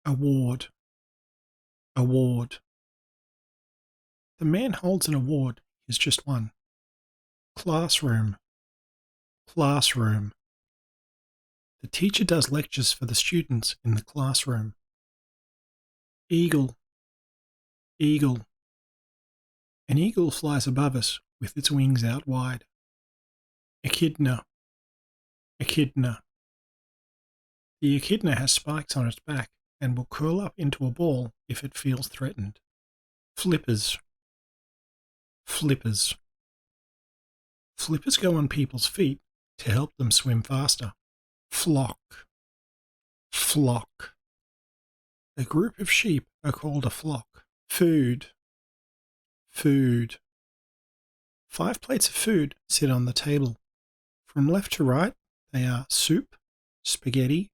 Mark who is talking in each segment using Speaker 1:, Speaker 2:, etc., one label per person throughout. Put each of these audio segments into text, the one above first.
Speaker 1: Award, award. The man holds an award he's just won. Classroom, classroom. The teacher does lectures for the students in the classroom. Eagle, eagle. An eagle flies above us with its wings out wide. Echidna, echidna. The echidna has spikes on its back and will curl up into a ball if it feels threatened. Flippers, flippers. Flippers go on people's feet to help them swim faster. Flock, flock. A group of sheep are called a flock. Food, food. 5 plates of food sit on the table. From left to right, they are soup, spaghetti,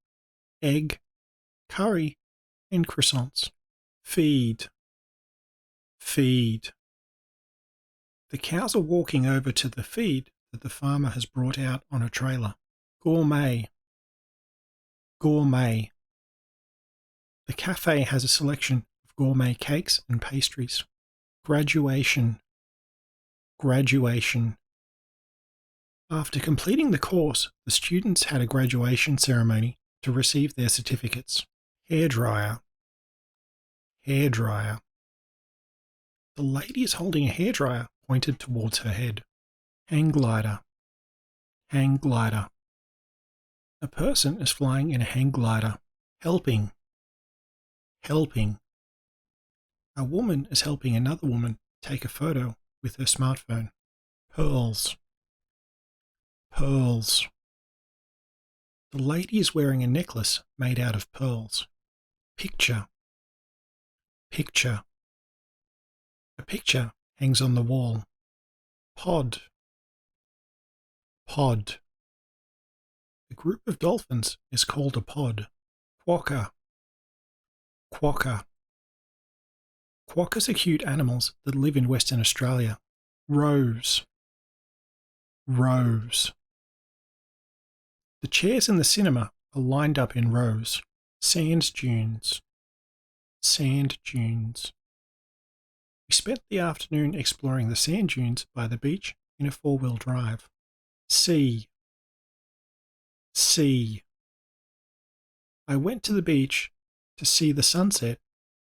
Speaker 1: egg, curry, and croissants. Feed, feed. The cows are walking over to the feed that the farmer has brought out on a trailer. Gourmet, gourmet. The cafe has a selection of gourmet cakes and pastries. Graduation, graduation. After completing the course, the students had a graduation ceremony to receive their certificates. Hairdryer, hairdryer. The lady is holding a hairdryer pointed towards her head. Hang glider, hang glider. A person is flying in a hang glider. Helping, helping. A woman is helping another woman take a photo with her smartphone. Pearls, pearls. The lady is wearing a necklace made out of pearls. Picture, picture. A picture hangs on the wall. Pod, pod. A group of dolphins is called a pod. Quokka, quokka. Quokkas are cute animals that live in Western Australia. Rose, rose. The chairs in the cinema are lined up in rows. Sand dunes, sand dunes. We spent the afternoon exploring the sand dunes by the beach in a 4-wheel drive. Sea, sea. I went to the beach to see the sunset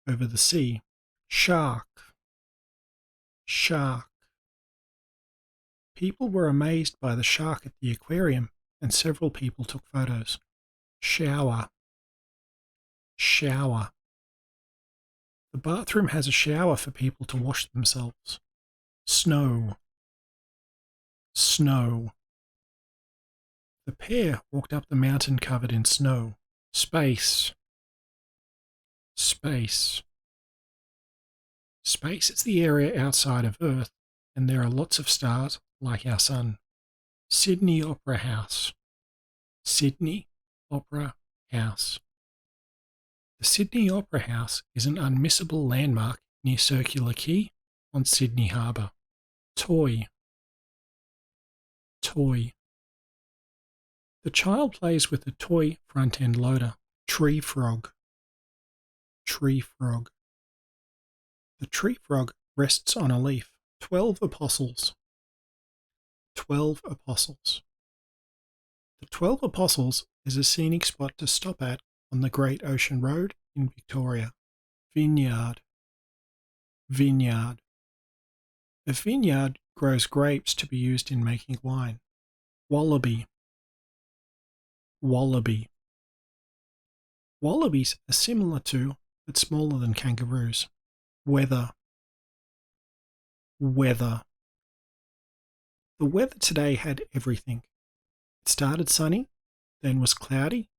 Speaker 1: over the sea. Shark, shark. People were amazed by the shark at the aquarium, and several people took photos. Shower, shower. The bathroom has a shower for people to wash themselves. Snow, snow. The pair walked up the mountain covered in snow. Space, space. Space is the area outside of Earth, and there are lots of stars like our Sun. Sydney Opera House, Sydney Opera House. The Sydney Opera House is an unmissable landmark near Circular Quay on Sydney Harbour. Toy, toy. The child plays with a toy front-end loader. Tree frog, tree frog. The tree frog rests on a leaf. 12 apostles, 12 apostles. The 12 Apostles is a scenic spot to stop at on the Great Ocean Road in Victoria. Vineyard, vineyard. A vineyard grows grapes to be used in making wine. Wallaby, wallaby. Wallabies are similar to, but smaller than kangaroos. Weather, weather. The weather today had everything. It started sunny, then was cloudy,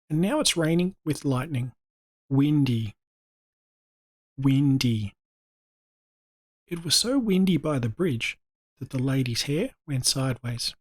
Speaker 1: and now it's raining with lightning. Windy, windy. It was so windy by the bridge that the lady's hair went sideways.